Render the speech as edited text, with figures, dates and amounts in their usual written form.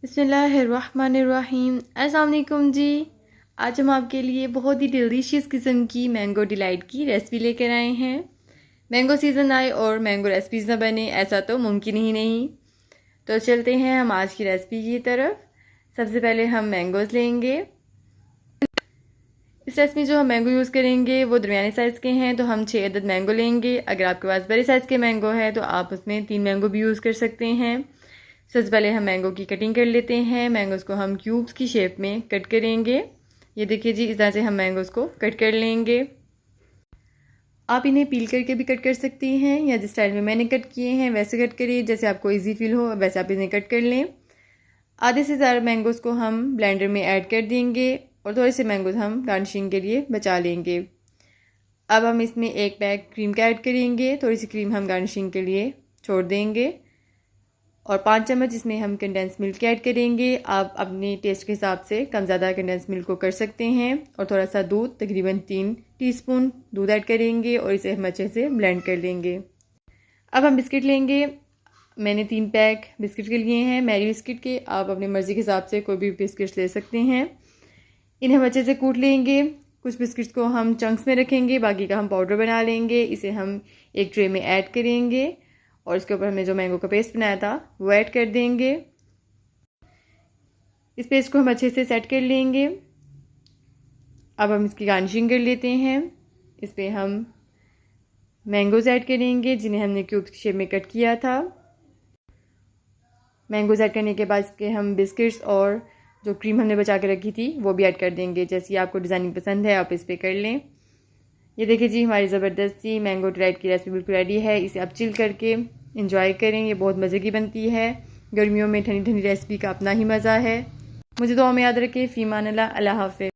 बिस्मिल्लाहिर्रहमानिर्रहीम। अस्सलाम वालेकुम जी। आज हम आपके लिए बहुत ही डिलीशियस किस्म की मैंगो डिलाइट की रेसिपी लेकर आए हैं। मैंगो सीज़न आए और मैंगो रेसिपीज़ ना बने, ऐसा तो मुमकिन ही नहीं। तो चलते हैं हम आज की रेसिपी की तरफ। सबसे पहले हम मैंगोज़ लेंगे। इस रेसिपी में जो हम मैंगो यूज़ करेंगे वो दरमियाने साइज़ के हैं, तो हम 6 अदद मैंगो लेंगे। अगर आपके पास बड़े साइज़ के मैंगो है तो आप उसमें 3 मैंगो भी यूज़ कर सकते हैं। सबसे पहले हम मैंगो की कटिंग कर लेते हैं। मैंगोज़ को हम क्यूब्स की शेप में कट करेंगे। ये देखिए जी, इस तरह से हम मैंगोज़ को कट कर लेंगे। आप इन्हें पील करके भी कट कर सकती हैं या जिस स्टाइल में मैंने कट किए हैं वैसे कट करिए, जैसे आपको ईजी फील हो वैसे आप इन्हें कट कर लें। आधे से ज़्यादा मैंगोज़ को हम ब्लेंडर में ऐड कर देंगे और थोड़े से मैंगोज़ हम गार्निशिंग के लिए बचा लेंगे। अब हम इसमें एक पैक क्रीम का ऐड करेंगे। थोड़ी सी क्रीम हम गार्निशिंग के लिए छोड़ देंगे और 5 चम्मच इसमें हम कंडेंस मिल्क ऐड करेंगे। आप अपने टेस्ट के हिसाब से कम ज़्यादा कंडेंस मिल्क को कर सकते हैं। और थोड़ा सा दूध, तकरीबन 3 टीस्पून दूध ऐड करेंगे और इसे हम अच्छे से ब्लेंड कर लेंगे। अब हम बिस्किट लेंगे। मैंने 3 पैक बिस्किट के लिए हैं, मैरी बिस्किट के। आप अपनी मर्ज़ी के हिसाब से कोई भी बिस्किट्स ले सकते हैं। इन्हें हम अच्छे से कूट लेंगे। कुछ बिस्किट्स को हम चंक्स में रखेंगे, बाकी का हम पाउडर बना लेंगे। इसे हम एक ट्रे में ऐड करेंगे और इसके ऊपर हमने जो मैंगो का पेस्ट बनाया था वो ऐड कर देंगे। इस पेस्ट को हम अच्छे से सेट कर लेंगे। अब हम इसकी गार्निशिंग कर लेते हैं। इस पर हम मैंगोज़ ऐड करेंगे जिन्हें हमने क्यूब्स की शेप में कट किया था। मैंगोज़ ऐड करने के बाद इसके हम बिस्किट्स और जो क्रीम हमने बचा के रखी थी वो भी ऐड कर देंगे। जैसी आपको डिज़ाइनिंग पसंद है आप इस पर कर लें। ये देखिए जी, हमारी ज़बरदस्त सी मैंगो डिलाइट की रेसिपी बिल्कुल रेडी है। इसे आप चिल करके इंजॉय करें, ये बहुत मज़े की बनती है। गर्मियों में ठंडी ठंडी रेसिपी का अपना ही मज़ा है। मुझे दुआ में याद रखें। फ़ीमान अल्लाह, अल्लाह हाफ़िज़।